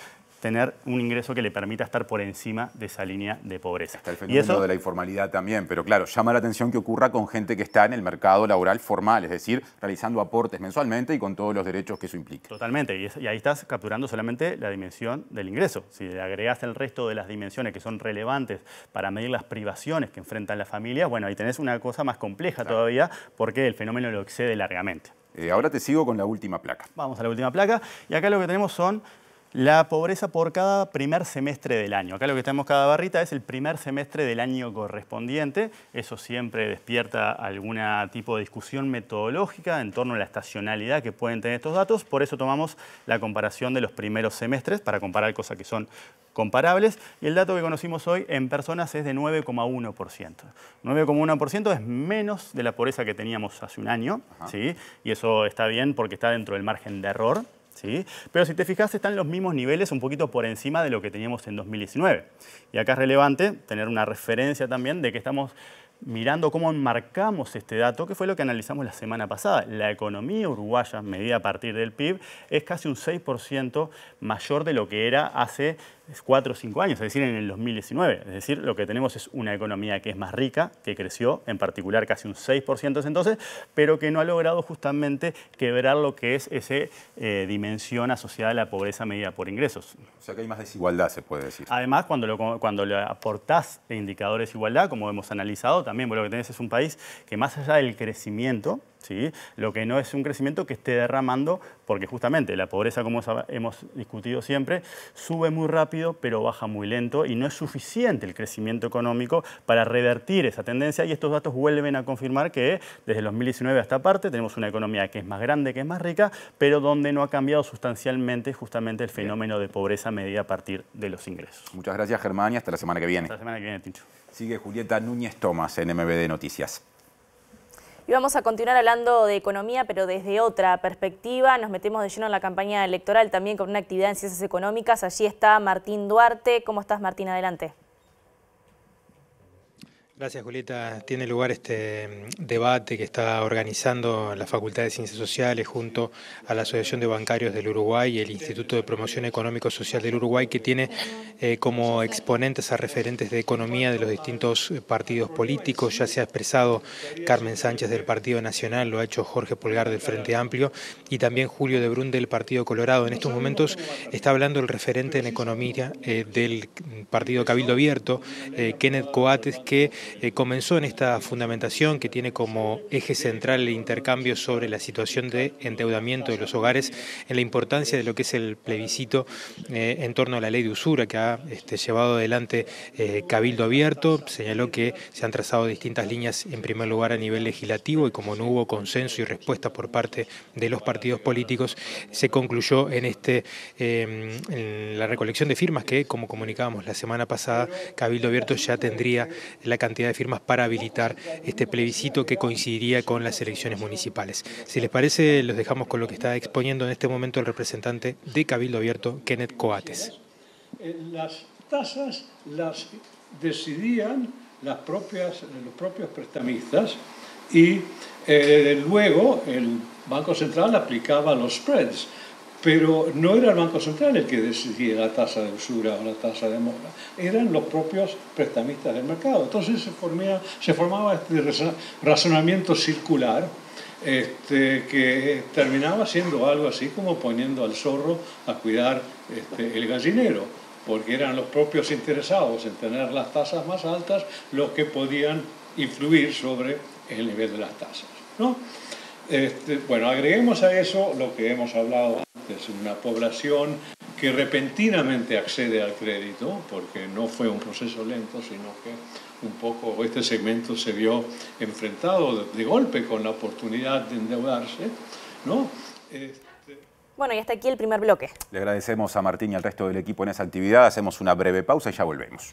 tener un ingreso que le permita estar por encima de esa línea de pobreza. Está el fenómeno de la informalidad también, pero claro, llama la atención que ocurra con gente que está en el mercado laboral formal, es decir, realizando aportes mensualmente y con todos los derechos que eso implica. Totalmente, y ahí estás capturando solamente la dimensión del ingreso. Si le agregás el resto de las dimensiones que son relevantes para medir las privaciones que enfrentan las familias, bueno, ahí tenés una cosa más compleja todavía porque el fenómeno lo excede largamente. Ahora te sigo con la última placa. Vamos a la última placa y acá lo que tenemos son la pobreza por cada primer semestre del año. Acá lo que tenemos cada barrita es el primer semestre del año correspondiente. Eso siempre despierta algún tipo de discusión metodológica en torno a la estacionalidad que pueden tener estos datos. Por eso tomamos la comparación de los primeros semestres para comparar cosas que son comparables. Y el dato que conocimos hoy en personas es de 9,1%. 9,1% es menos de la pobreza que teníamos hace un año, ¿sí? Y eso está bien porque está dentro del margen de error. ¿Sí? Pero si te fijas, están los mismos niveles un poquito por encima de lo que teníamos en 2019. Y acá es relevante tener una referencia también de que estamos mirando cómo enmarcamos este dato, que fue lo que analizamos la semana pasada. La economía uruguaya, medida a partir del PIB, es casi un 6% mayor de lo que era hace 4 o 5 años, es decir, en el 2019. Es decir, lo que tenemos es una economía que es más rica, que creció, en particular casi un 6% desde entonces, pero que no ha logrado justamente quebrar lo que es esa dimensión asociada a la pobreza medida por ingresos. O sea que hay más desigualdad, se puede decir. Además, cuando le aportás indicadores de igualdad, como hemos analizado, también lo que tenés es un país que más allá del crecimiento, ¿sí? Lo que no es un crecimiento que esté derramando, porque justamente la pobreza, como hemos discutido siempre, sube muy rápido pero baja muy lento y no es suficiente el crecimiento económico para revertir esa tendencia y estos datos vuelven a confirmar que desde el 2019 hasta parte tenemos una economía que es más grande, que es más rica, pero donde no ha cambiado sustancialmente justamente el fenómeno de pobreza medida a partir de los ingresos. Muchas gracias, Germán, y hasta la semana que viene. Hasta la semana que viene, Tincho. Sigue Julieta Núñez Tomás en MBD Noticias. Y vamos a continuar hablando de economía, pero desde otra perspectiva. Nos metemos de lleno en la campaña electoral también con una actividad en ciencias económicas. Allí está Martín Duarte. ¿Cómo estás, Martín? Adelante. Gracias, Julieta. Tiene lugar este debate que está organizando la Facultad de Ciencias Sociales junto a la Asociación de Bancarios del Uruguay y el Instituto de Promoción Económico-Social del Uruguay, que tiene como exponentes a referentes de economía de los distintos partidos políticos. Ya se ha expresado Carmen Sánchez del Partido Nacional, lo ha hecho Jorge Polgar del Frente Amplio y también Julio de Brun del Partido Colorado. En estos momentos está hablando el referente en economía del Partido Cabildo Abierto, Kenneth Coates, que comenzó en esta fundamentación que tiene como eje central el intercambio sobre la situación de endeudamiento de los hogares en la importancia de lo que es el plebiscito en torno a la ley de usura que ha llevado adelante Cabildo Abierto. Señaló que se han trazado distintas líneas en primer lugar a nivel legislativo y como no hubo consenso y respuesta por parte de los partidos políticos, se concluyó en en la recolección de firmas que, como comunicábamos la semana pasada, Cabildo Abierto ya tendría la cantidad de firmas para habilitar este plebiscito que coincidiría con las elecciones municipales. Si les parece, los dejamos con lo que está exponiendo en este momento el representante de Cabildo Abierto, Kenneth Coates. Las tasas las decidían los propios prestamistas y luego el Banco Central aplicaba los spreads. Pero no era el Banco Central el que decidía la tasa de usura o la tasa de mora, eran los propios prestamistas del mercado. Entonces se formaba este razonamiento circular que terminaba siendo algo así como poniendo al zorro a cuidar el gallinero, porque eran los propios interesados en tener las tasas más altas los que podían influir sobre el nivel de las tasas, ¿no? Bueno, agreguemos a eso lo que hemos hablado antes, una población que repentinamente accede al crédito, porque no fue un proceso lento, sino que un poco este segmento se vio enfrentado de golpe con la oportunidad de endeudarse, ¿no? Bueno, y hasta aquí el primer bloque. Le agradecemos a Martín y al resto del equipo en esa actividad. Hacemos una breve pausa y ya volvemos.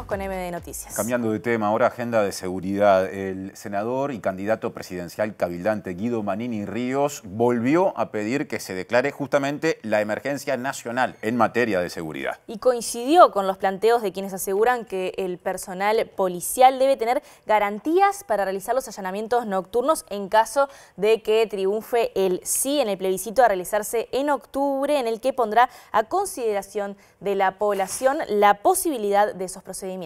Con MD Noticias. Cambiando de tema, ahora agenda de seguridad. El senador y candidato presidencial cabildante Guido Manini Ríos volvió a pedir que se declare justamente la emergencia nacional en materia de seguridad. Y coincidió con los planteos de quienes aseguran que el personal policial debe tener garantías para realizar los allanamientos nocturnos en caso de que triunfe el sí en el plebiscito a realizarse en octubre, en el que pondrá a consideración de la población la posibilidad de esos procedimientos.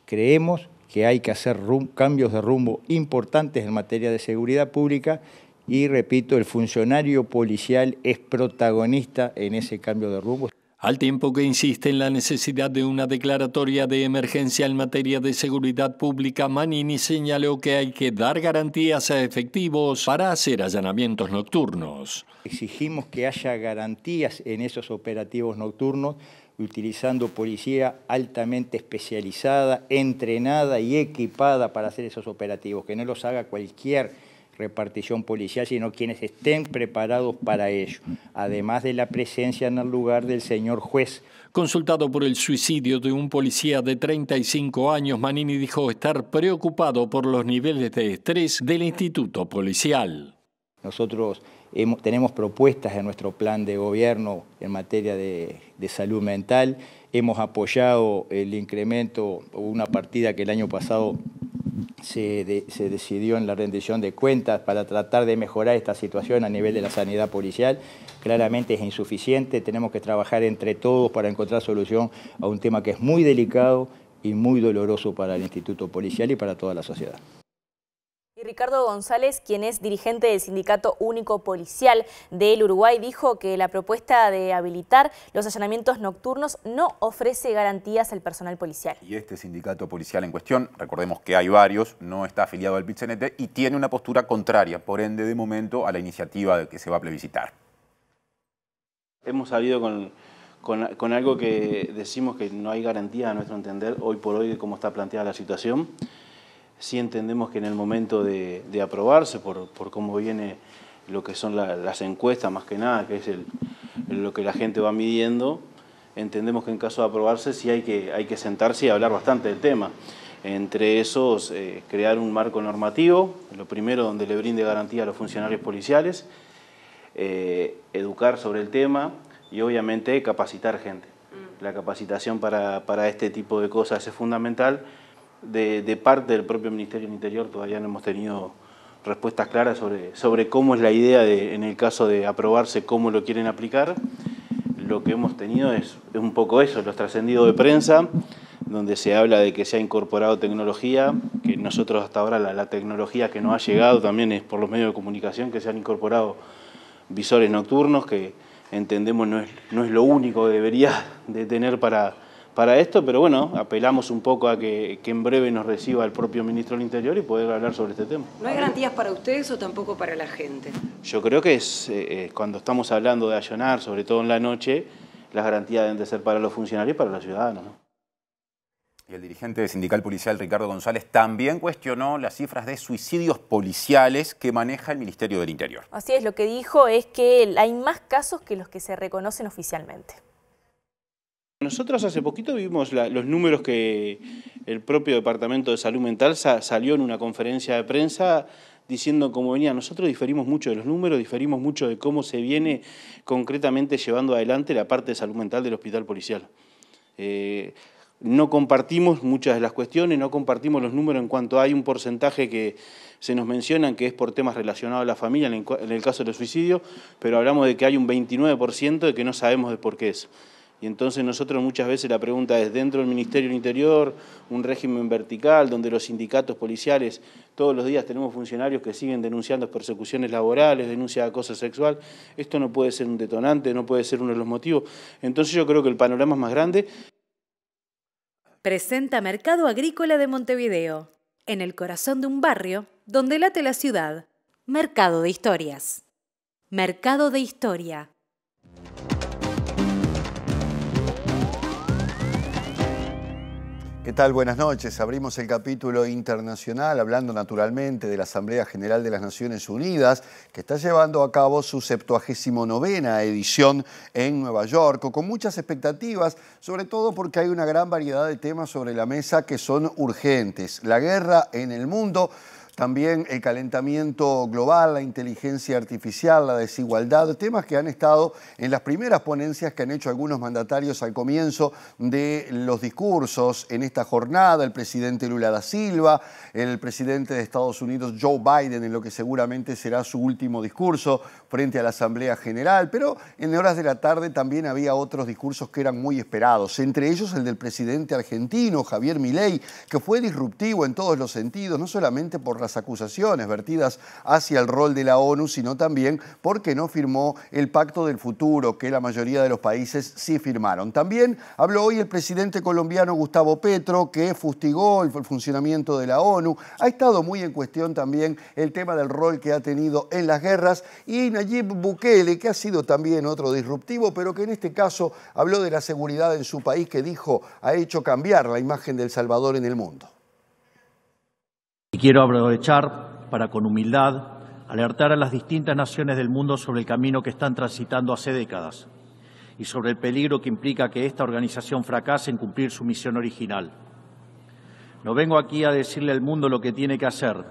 Creemos que hay que hacer cambios de rumbo importantes en materia de seguridad pública y, repito, el funcionario policial es protagonista en ese cambio de rumbo. Al tiempo que insiste en la necesidad de una declaratoria de emergencia en materia de seguridad pública, Manini señaló que hay que dar garantías a efectivos para hacer allanamientos nocturnos. Exigimos que haya garantías en esos operativos nocturnos, utilizando policía altamente especializada, entrenada y equipada para hacer esos operativos, que no los haga cualquier repartición policial, sino quienes estén preparados para ello, además de la presencia en el lugar del señor juez. Consultado por el suicidio de un policía de 35 años, Manini dijo estar preocupado por los niveles de estrés del instituto policial. Nosotros tenemos propuestas en nuestro plan de gobierno en materia de salud mental. Hemos apoyado el incremento, una partida que el año pasado se decidió en la rendición de cuentas para tratar de mejorar esta situación a nivel de la sanidad policial. Claramente es insuficiente, tenemos que trabajar entre todos para encontrar solución a un tema que es muy delicado y muy doloroso para el Instituto Policial y para toda la sociedad. Y Ricardo González, quien es dirigente del Sindicato Único Policial del Uruguay, dijo que la propuesta de habilitar los allanamientos nocturnos no ofrece garantías al personal policial. Y este sindicato policial en cuestión, recordemos que hay varios, no está afiliado al PIT-CNT y tiene una postura contraria, por ende, de momento, a la iniciativa que se va a plebiscitar. Hemos salido con algo que decimos que no hay garantía, a nuestro entender, hoy por hoy, de cómo está planteada la situación. Sí entendemos que en el momento de aprobarse, por cómo viene lo que son las encuestas, más que nada, que es lo que la gente va midiendo, entendemos que en caso de aprobarse sí hay que sentarse y hablar bastante del tema. Entre esos, crear un marco normativo, lo primero donde le brinde garantía a los funcionarios policiales, educar sobre el tema y obviamente capacitar gente. La capacitación para este tipo de cosas es fundamental. De parte del propio Ministerio del Interior todavía no hemos tenido respuestas claras sobre cómo es la idea en el caso de aprobarse, cómo lo quieren aplicar. Lo que hemos tenido es un poco eso, los trascendidos de prensa, donde se habla de que se ha incorporado tecnología, que nosotros hasta ahora la tecnología que nos ha llegado también es por los medios de comunicación, que se han incorporado visores nocturnos, que entendemos no es lo único que debería de tener para esto, pero bueno, apelamos un poco a que en breve nos reciba el propio Ministro del Interior y poder hablar sobre este tema. ¿No hay garantías para ustedes o tampoco para la gente? Yo creo que cuando estamos hablando de allanar, sobre todo en la noche, las garantías deben de ser para los funcionarios y para los ciudadanos, ¿no? Y el dirigente sindical policial Ricardo González también cuestionó las cifras de suicidios policiales que maneja el Ministerio del Interior. Así es, lo que dijo es que hay más casos que los que se reconocen oficialmente. Nosotros hace poquito vimos los números que el propio Departamento de Salud Mental salió en una conferencia de prensa diciendo cómo venía. Nosotros diferimos mucho de los números, diferimos mucho de cómo se viene concretamente llevando adelante la parte de salud mental del hospital policial. no compartimos muchas de las cuestiones, no compartimos los números en cuanto hay un porcentaje que se nos mencionan que es por temas relacionados a la familia, en el caso del suicidio, pero hablamos de que hay un 29% de que no sabemos de por qué es. Y entonces nosotros muchas veces la pregunta es, dentro del Ministerio del Interior, un régimen vertical donde los sindicatos policiales todos los días tenemos funcionarios que siguen denunciando persecuciones laborales, denuncia de acoso sexual, esto no puede ser un detonante, no puede ser uno de los motivos. Entonces yo creo que el panorama es más grande. Presenta Mercado Agrícola de Montevideo, en el corazón de un barrio donde late la ciudad. Mercado de Historias. Mercado de Historia. ¿Qué tal? Buenas noches. Abrimos el capítulo internacional hablando naturalmente de la Asamblea General de las Naciones Unidas, que está llevando a cabo su 79ª edición en Nueva York, con muchas expectativas, sobre todo porque hay una gran variedad de temas sobre la mesa que son urgentes. La guerra en el mundo, también el calentamiento global, la inteligencia artificial, la desigualdad, temas que han estado en las primeras ponencias que han hecho algunos mandatarios al comienzo de los discursos en esta jornada, el presidente Lula da Silva, el presidente de Estados Unidos Joe Biden, en lo que seguramente será su último discurso frente a la Asamblea General, pero en horas de la tarde también había otros discursos que eran muy esperados, entre ellos el del presidente argentino Javier Milei, que fue disruptivo en todos los sentidos, no solamente por las acusaciones vertidas hacia el rol de la ONU, sino también porque no firmó el Pacto del Futuro, que la mayoría de los países sí firmaron. También habló hoy el presidente colombiano Gustavo Petro, que fustigó el funcionamiento de la ONU. Ha estado muy en cuestión también el tema del rol que ha tenido en las guerras, y Nayib Bukele, que ha sido también otro disruptivo, pero que en este caso habló de la seguridad en su país, que dijo ha hecho cambiar la imagen de El Salvador en el mundo. Y quiero aprovechar para, con humildad, alertar a las distintas naciones del mundo sobre el camino que están transitando hace décadas y sobre el peligro que implica que esta organización fracase en cumplir su misión original. No vengo aquí a decirle al mundo lo que tiene que hacer.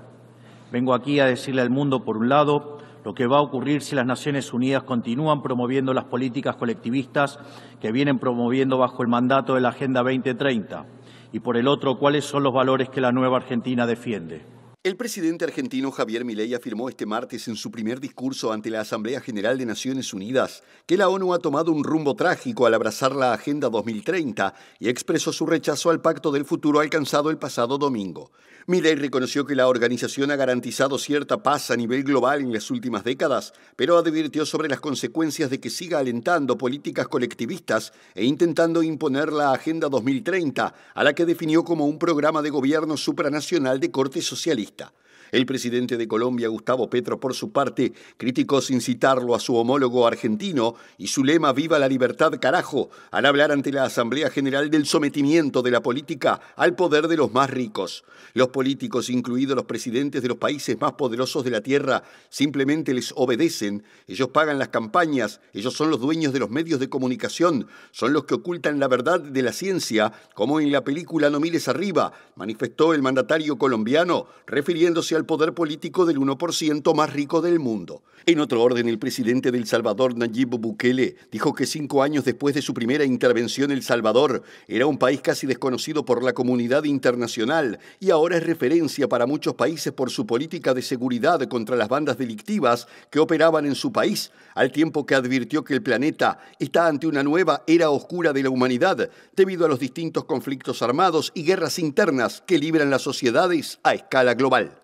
Vengo aquí a decirle al mundo, por un lado, lo que va a ocurrir si las Naciones Unidas continúan promoviendo las políticas colectivistas que vienen promoviendo bajo el mandato de la Agenda 2030, y por el otro, cuáles son los valores que la nueva Argentina defiende. El presidente argentino Javier Milei afirmó este martes en su primer discurso ante la Asamblea General de Naciones Unidas que la ONU ha tomado un rumbo trágico al abrazar la Agenda 2030 y expresó su rechazo al Pacto del Futuro alcanzado el pasado domingo. Milei reconoció que la organización ha garantizado cierta paz a nivel global en las últimas décadas, pero advirtió sobre las consecuencias de que siga alentando políticas colectivistas e intentando imponer la Agenda 2030, a la que definió como un programa de gobierno supranacional de corte socialista. El presidente de Colombia, Gustavo Petro, por su parte, criticó sin citarlo a su homólogo argentino y su lema «Viva la libertad, carajo», al hablar ante la Asamblea General del sometimiento de la política al poder de los más ricos. Los políticos, incluidos los presidentes de los países más poderosos de la Tierra, simplemente les obedecen. Ellos pagan las campañas, ellos son los dueños de los medios de comunicación, son los que ocultan la verdad de la ciencia, como en la película No mires arriba, manifestó el mandatario colombiano, refiriéndose al poder político del 1% más rico del mundo. En otro orden, el presidente de El Salvador, Nayib Bukele, dijo que 5 años después de su primera intervención, El Salvador era un país casi desconocido por la comunidad internacional y ahora es referencia para muchos países por su política de seguridad contra las bandas delictivas que operaban en su país, al tiempo que advirtió que el planeta está ante una nueva era oscura de la humanidad debido a los distintos conflictos armados y guerras internas que libran las sociedades a escala global.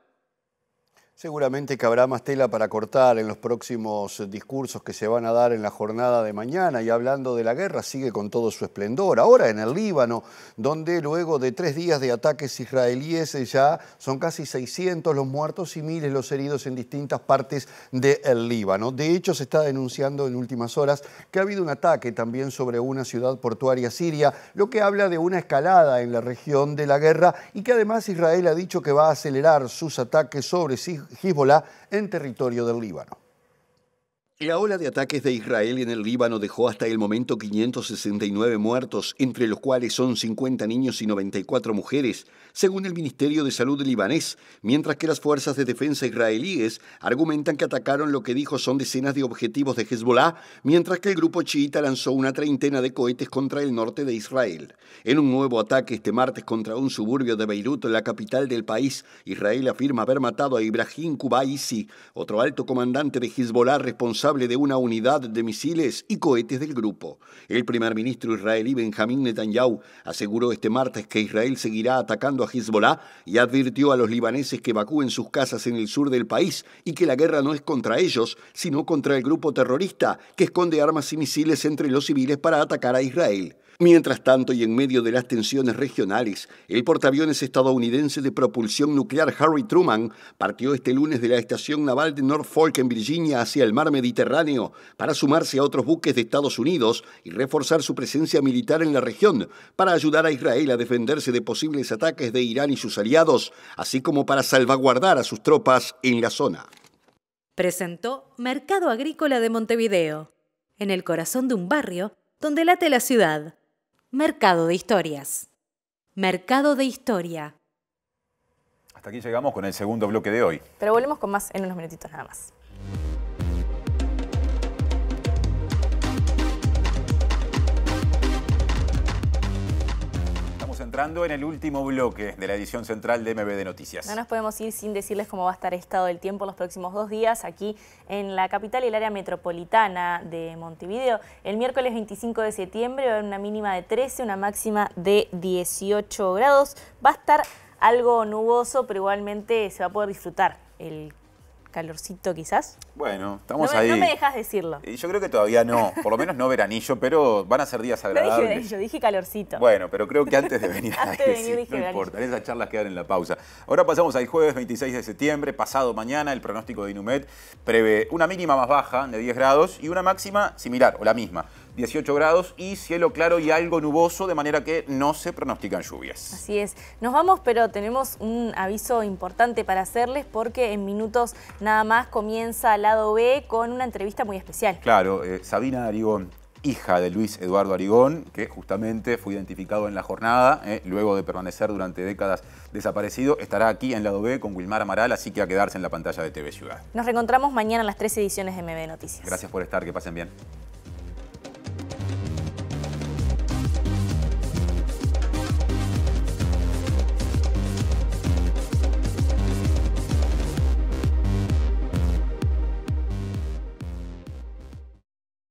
Seguramente que habrá más tela para cortar en los próximos discursos que se van a dar en la jornada de mañana, y hablando de la guerra sigue con todo su esplendor. Ahora en el Líbano, donde luego de 3 días de ataques israelíes ya son casi 600 los muertos y miles los heridos en distintas partes del Líbano. De hecho, se está denunciando en últimas horas que ha habido un ataque también sobre una ciudad portuaria siria, lo que habla de una escalada en la región de la guerra, y que además Israel ha dicho que va a acelerar sus ataques sobre Hezbollah en territorio del Líbano. La ola de ataques de Israel en el Líbano dejó hasta el momento 569 muertos, entre los cuales son 50 niños y 94 mujeres, según el Ministerio de Salud libanés, mientras que las fuerzas de defensa israelíes argumentan que atacaron lo que dijo son decenas de objetivos de Hezbollah, mientras que el grupo chiita lanzó una treintena de cohetes contra el norte de Israel. En un nuevo ataque este martes contra un suburbio de Beirut, la capital del país, Israel afirma haber matado a Ibrahim Kubaisi, otro alto comandante de Hezbollah responsable de una unidad de misiles y cohetes del grupo. El primer ministro israelí Benjamín Netanyahu aseguró este martes que Israel seguirá atacando a Hezbollah y advirtió a los libaneses que evacúen sus casas en el sur del país y que la guerra no es contra ellos, sino contra el grupo terrorista que esconde armas y misiles entre los civiles para atacar a Israel. Mientras tanto, y en medio de las tensiones regionales, el portaaviones estadounidense de propulsión nuclear Harry Truman partió este lunes de la estación naval de Norfolk en Virginia hacia el mar Mediterráneo para sumarse a otros buques de Estados Unidos y reforzar su presencia militar en la región para ayudar a Israel a defenderse de posibles ataques de Irán y sus aliados, así como para salvaguardar a sus tropas en la zona. Presentó Mercado Agrícola de Montevideo, en el corazón de un barrio donde late la ciudad. Mercado de Historias. Mercado de Historia. Hasta aquí llegamos con el segundo bloque de hoy. Pero volvemos con más en unos minutitos nada más. Entrando en el último bloque de la edición central de MB de Noticias. No nos podemos ir sin decirles cómo va a estar el estado del tiempo los próximos 2 días aquí en la capital y el área metropolitana de Montevideo. El miércoles 25 de septiembre va a haber una mínima de 13, una máxima de 18 grados. Va a estar algo nuboso, pero igualmente se va a poder disfrutar el calorcito quizás. Bueno, estamos ahí. No me dejas decirlo. Y yo creo que todavía no, por lo menos no veranillo, pero van a ser días agradables. No dije veranillo, dije calorcito. Bueno, pero creo que antes de venir antes de venir dije no veranillo. importa, esas charlas quedan en la pausa. Ahora pasamos al jueves 26 de septiembre, pasado mañana, el pronóstico de Inumet prevé una mínima más baja de 10 grados y una máxima similar, o la misma, 18 grados y cielo claro y algo nuboso, de manera que no se pronostican lluvias. Así es. Nos vamos, pero tenemos un aviso importante para hacerles porque en minutos nada más comienza Lado B con una entrevista muy especial. Claro, Sabina Arigón, hija de Luis Eduardo Arigón, que justamente fue identificado en la jornada, luego de permanecer durante décadas desaparecido, estará aquí en Lado B con Wilmar Amaral, así que a quedarse en la pantalla de TV Ciudad. Nos reencontramos mañana en las 3 ediciones de MB Noticias. Gracias por estar, que pasen bien.